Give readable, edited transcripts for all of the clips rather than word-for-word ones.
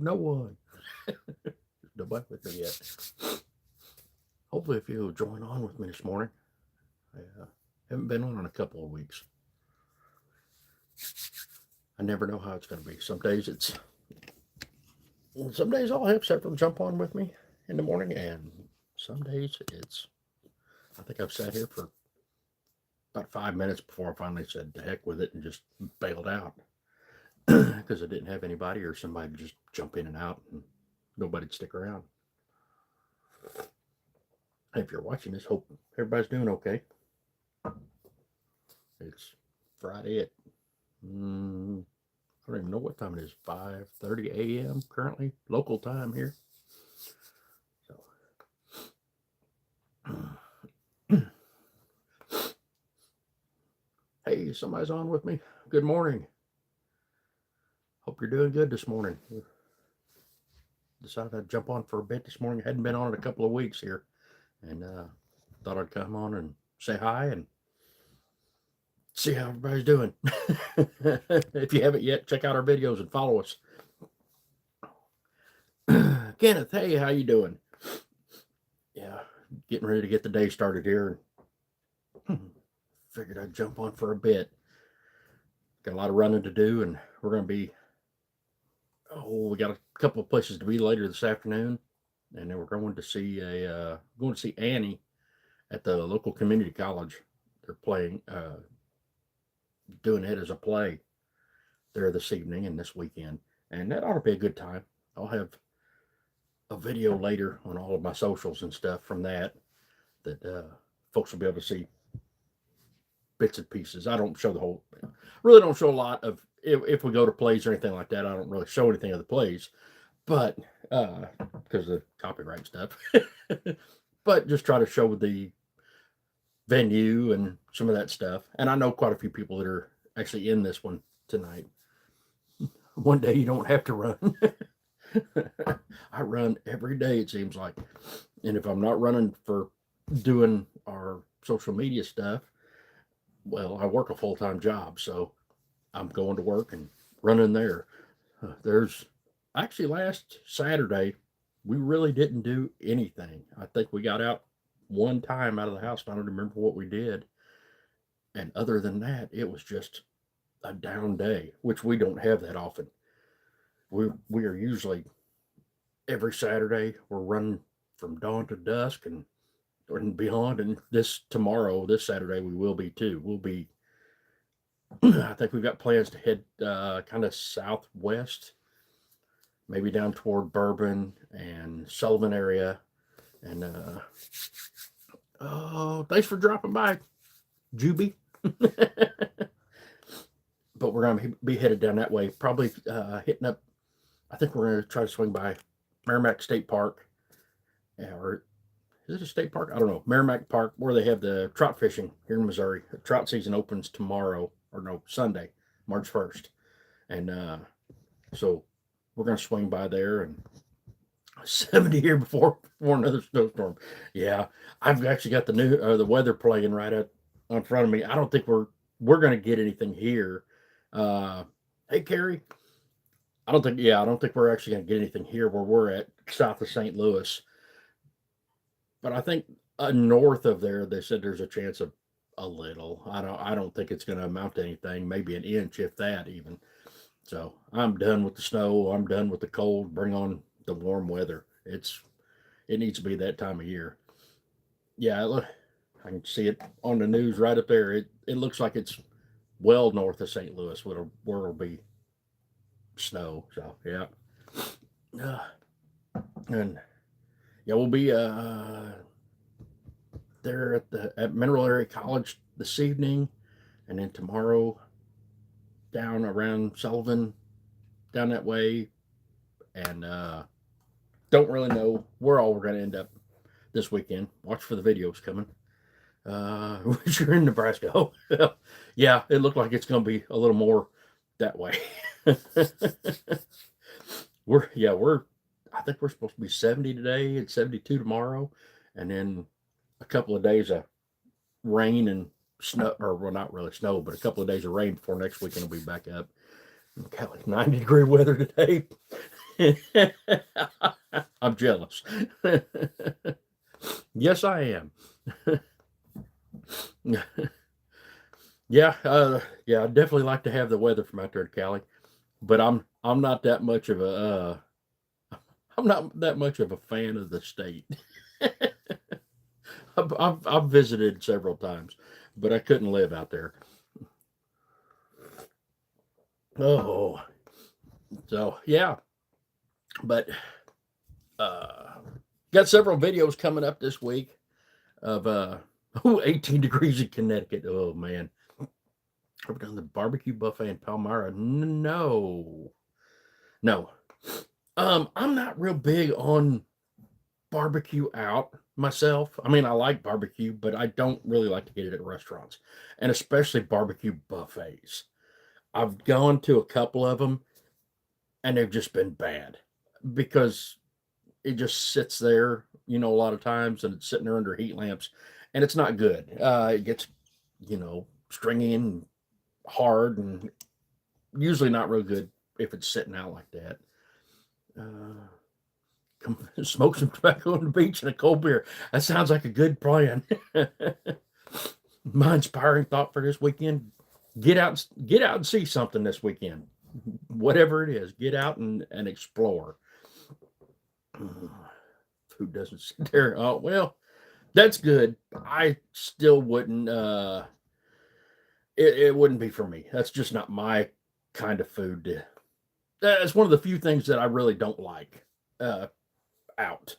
No one. Nobody with me yet. Hopefully, if you'll join on with me this morning. I haven't been on in a couple of weeks. I never know how it's going to be. Some days I'll have several jump on with me in the morning, and some days I think I've sat here for about 5 minutes before I finally said the heck with it and just bailed out because I didn't have anybody or somebody to just jump in and out and nobody'd stick around. If you're watching this, hope everybody's doing okay. It's Friday at I don't even know what time it is. 5:30 a.m. currently, local time here. So, hey, somebody's on with me. Good morning. Hope you're doing good this morning. Decided I'd jump on for a bit this morning. Hadn't been on in a couple of weeks here, and thought I'd come on and say hi and see how everybody's doing. If you haven't yet, check out our videos and follow us. Kenneth, hey, how you doing? Yeah, getting ready to get the day started here. Figured I'd jump on for a bit. Got a lot of running to do, and we're going to be. Oh, we got a couple of places to be later this afternoon, and then we're going to see Annie at the local community college. They're playing, doing it as a play there this evening and this weekend, and that ought to be a good time. I'll have a video later on all of my socials and stuff from that folks will be able to see bits and pieces. I don't show the whole, really don't show a lot of, if we go to plays or anything like that, I don't really show anything of the plays, but because of copyright stuff, but just try to show the venue and some of that stuff. And I know quite a few people that are actually in this one tonight. One day you don't have to run. I run every day, it seems like. And if I'm not running for doing our social media stuff, well, I work a full-time job, so I'm going to work and running there. There's actually last Saturday, we really didn't do anything. I think we got out one time out of the house, and I don't remember what we did. And other than that, it was just a down day, which we don't have that often. We are usually every Saturday we're running from dawn to dusk and beyond. And this Saturday, we will be too. We'll be. I think we've got plans to head kind of southwest, maybe down toward Bourbon and Sullivan area. And oh, thanks for dropping by, Juby. But we're going to be headed down that way, probably hitting up. I think we're going to try to swing by Merrimack State Park, or is it a state park? I don't know. Merrimack Park, where they have the trout fishing here in Missouri. The trout season opens tomorrow, or no, Sunday, March 1st. And so we're going to swing by there, and 70 here before another snowstorm. Yeah, I've actually got the weather playing right up in front of me. I don't think we're going to get anything here. Hey, Carrie. I don't think we're actually going to get anything here where we're at, south of St. Louis. But I think north of there, they said there's a chance of a little. I don't think it's going to amount to anything. Maybe an inch, if that even. So I'm done with the snow. I'm done with the cold. Bring on the warm weather. It needs to be that time of year. Yeah, look, I can see it on the news right up there. It looks like it's well north of St. Louis where it'll be snow. So yeah, and yeah, we'll be there at Mineral Area College this evening, and then tomorrow down around Sullivan, down that way, and don't really know where all we're going to end up this weekend. Watch for the videos coming. Which you're in Nebraska. Oh, yeah, it looked like it's going to be a little more that way. I think we're supposed to be 70 today and 72 tomorrow, and then a couple of days of rain and snow, or well, not really snow, but a couple of days of rain before next weekend will be back up. Got like 90-degree weather today. I'm jealous. Yes, I am. Yeah, yeah, I'd definitely like to have the weather from out there to Cali, but I'm not that much of a I'm not that much of a fan of the state. I've visited several times, but I couldn't live out there. Oh, so yeah, but uh, got several videos coming up this week of 18 degrees in Connecticut. Oh man, I've done the barbecue buffet in Palmyra. No, no. I'm not real big on barbecue out myself. I mean, I like barbecue, but I don't really like to get it at restaurants, and especially barbecue buffets. I've gone to a couple of them, and they've just been bad because it just sits there, a lot of times, and it's sitting there under heat lamps, and it's not good. It gets, stringy and hard, and usually not real good if it's sitting out like that. Come smoke some tobacco on the beach and a cold beer. That sounds like a good plan. My inspiring thought for this weekend: get out and see something this weekend. Whatever it is, get out and explore. Food doesn't sit there. Oh well, that's good. I still wouldn't. It wouldn't be for me. That's just not my kind of food. It's one of the few things that I really don't like out.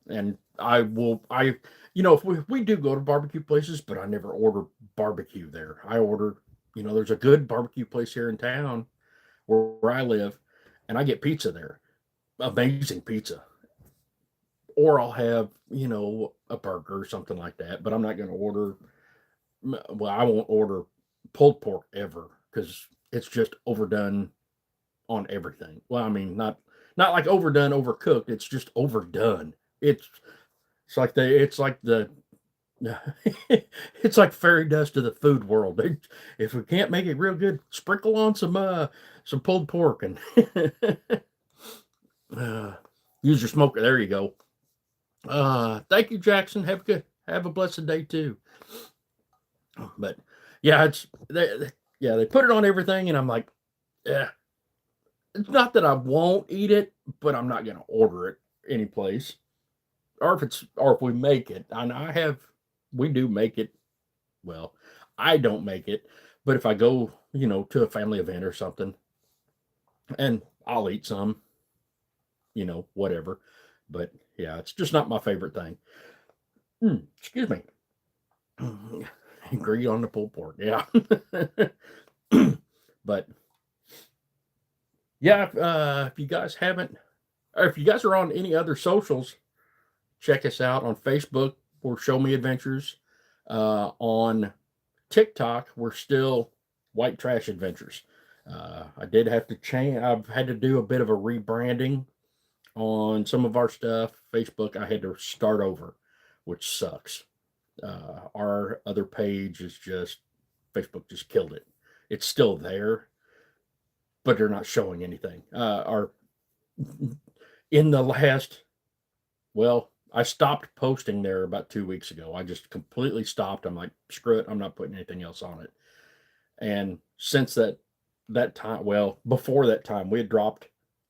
And I will. If we do go to barbecue places, but I never order barbecue there. I order. There's a good barbecue place here in town where I live, and I get pizza there. Amazing pizza. Or I'll have, a burger or something like that. But I'm not going to order. Well, I won't order pulled pork ever because it's just overdone on everything. Well, I mean, not like overdone, overcooked. It's just overdone. It's like the it's like fairy dust to the food world. If we can't make it real good, sprinkle on some pulled pork and uh, use your smoker. There you go. Thank you, Jackson. Have a blessed day too. But yeah, they put it on everything, and I'm like, yeah. It's not that I won't eat it, but I'm not gonna order it any place. Or if we make it, and we do make it. Well, I don't make it, but if I go, to a family event or something, and I'll eat some, whatever. But yeah, it's just not my favorite thing. Excuse me. Agree on the pulled pork. Yeah. But yeah, if you guys haven't, or if you guys are on any other socials, check us out on Facebook. We're Show Me Adventures. On TikTok, we're still White Trash Adventures. I did have to change. I've had to do a bit of a rebranding on some of our stuff. Facebook, I had to start over, which sucks. Our other page is just Facebook just killed it. It's still there, but they're not showing anything. Our in the last, well, I stopped posting there about 2 weeks ago. I just completely stopped. I'm like, screw it. I'm not putting anything else on it. And since that time, well, before that time, we had dropped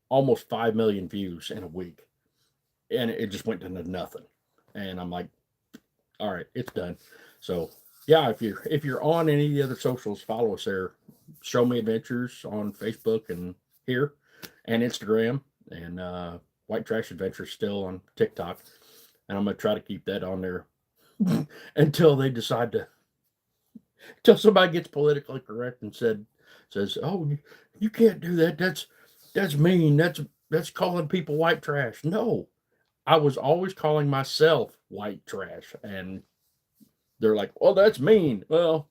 almost 5 million views in a week, and it just went to nothing. And I'm like, all right, it's done. So yeah, if you're on any of the other socials, follow us there. Show Me Adventures on Facebook and here, and Instagram, and White Trash Adventures still on TikTok. And I'm gonna try to keep that on there until they decide to, until somebody gets politically correct and says, "Oh, you can't do that. That's mean. That's calling people white trash." No, I was always calling myself white trash, and they're like, "Well, that's mean." Well,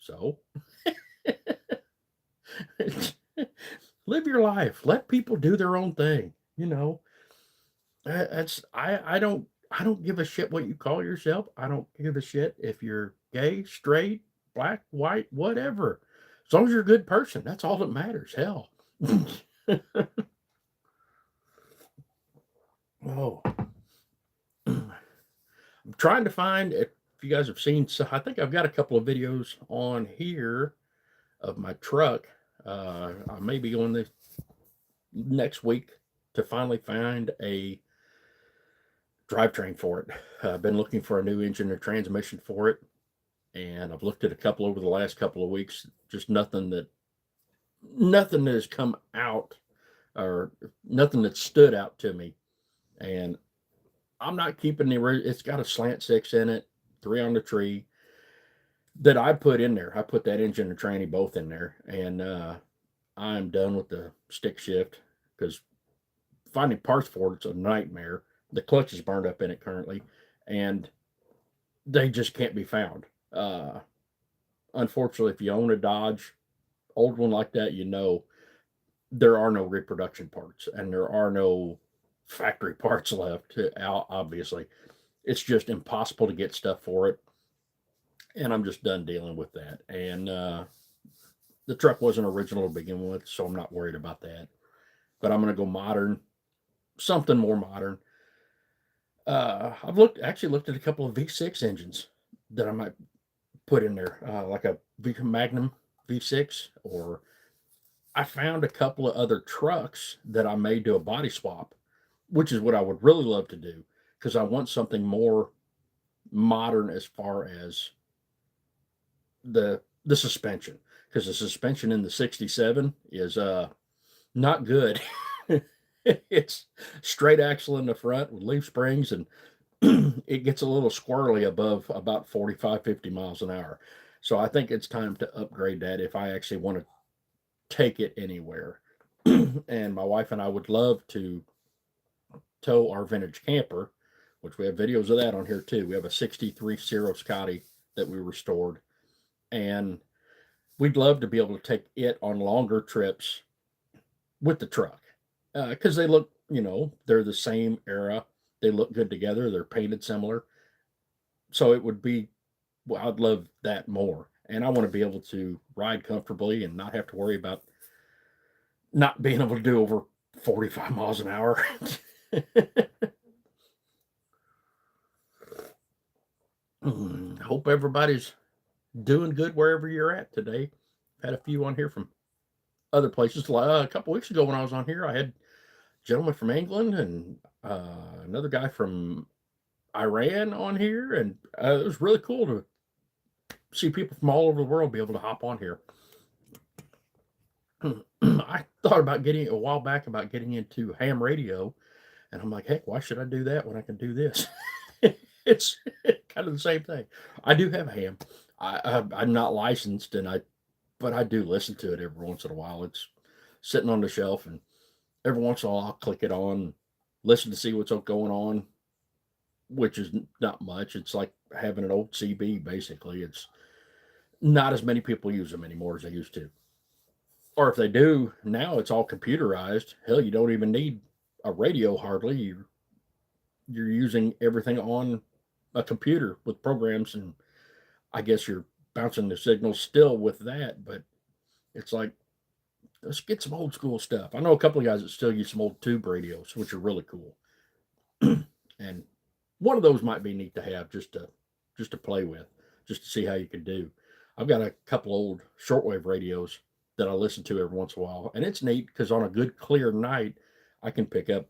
so live your life. Let people do their own thing. I don't give a shit what you call yourself. I don't give a shit if you're gay, straight, black, white, whatever. As long as you're a good person, that's all that matters. Hell. Oh, I'm trying to find if you guys have seen. So I think I've got a couple of videos on here of my truck. I may be going this next week to finally find a drivetrain for it. I've been looking for a new engine and transmission for it, and I've looked at a couple over the last couple of weeks. Just nothing that has come out, or nothing that stood out to me. And I'm not keeping it's got a slant six in it, 3 on the tree that I put in there. I put that engine and tranny both in there, and I'm done with the stick shift because finding parts for it's a nightmare. The clutch is burned up in it currently, and they just can't be found. Unfortunately, if you own a Dodge old one like that, there are no reproduction parts and there are no factory parts left. Obviously, it's just impossible to get stuff for it, and I'm just done dealing with that. And the truck wasn't original to begin with, so I'm not worried about that. But I'm going to go modern, something more modern. I've actually looked at a couple of V6 engines that I might put in there, like a Magnum V6, or I found a couple of other trucks that I may do a body swap, which is what I would really love to do because I want something more modern as far as the suspension, because the suspension in the 67 is not good. It's straight axle in the front with leaf springs, and it gets a little squirrely above about 45, 50 miles an hour. So I think it's time to upgrade that if I actually want to take it anywhere. And my wife and I would love to tow our vintage camper, which we have videos of that on here too. We have a 63 Ciro Scotty that we restored, and we'd love to be able to take it on longer trips with the truck, because they look, they're the same era. They look good together. They're painted similar. So it would be, well, I'd love that more. And I want to be able to ride comfortably and not have to worry about not being able to do over 45 miles an hour. Hope everybody's doing good wherever you're at today. Had a few on here from other places. A couple weeks ago when I was on here, I had a gentleman from England and another guy from Iran on here, and it was really cool to see people from all over the world be able to hop on here. I thought about a while back about getting into ham radio, and I'm like, heck, why should I do that when I can do this? It's kind of the same thing. I do have a ham. I'm not licensed, but I do listen to it every once in a while. It's sitting on the shelf, and every once in a while I'll click it on, listen to see what's going on, which is not much. It's like having an old CB, basically. It's not as many people use them anymore as they used to. Or if they do, now it's all computerized. Hell, you don't even need a radio hardly. You're using everything on a computer with programs, and I guess you're bouncing the signals still with that, but it's like, let's get some old school stuff. I know a couple of guys that still use some old tube radios, which are really cool. And one of those might be neat to have just to play with, just to see how you can do. I've got a couple old shortwave radios that I listen to every once in a while, and it's neat because on a good clear night, I can pick up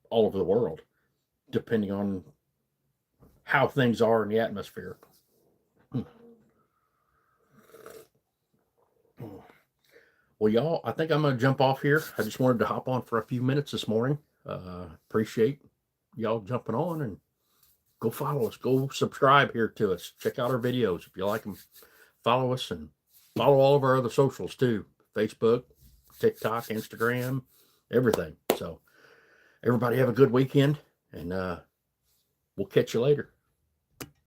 all over the world, depending on how things are in the atmosphere. Well, y'all, I think I'm going to jump off here. I just wanted to hop on for a few minutes this morning. Appreciate y'all jumping on, and go follow us. Go subscribe here to us. Check out our videos. If you like them, follow us, and follow all of our other socials too. Facebook, TikTok, Instagram, everything. So everybody have a good weekend, and we'll catch you later.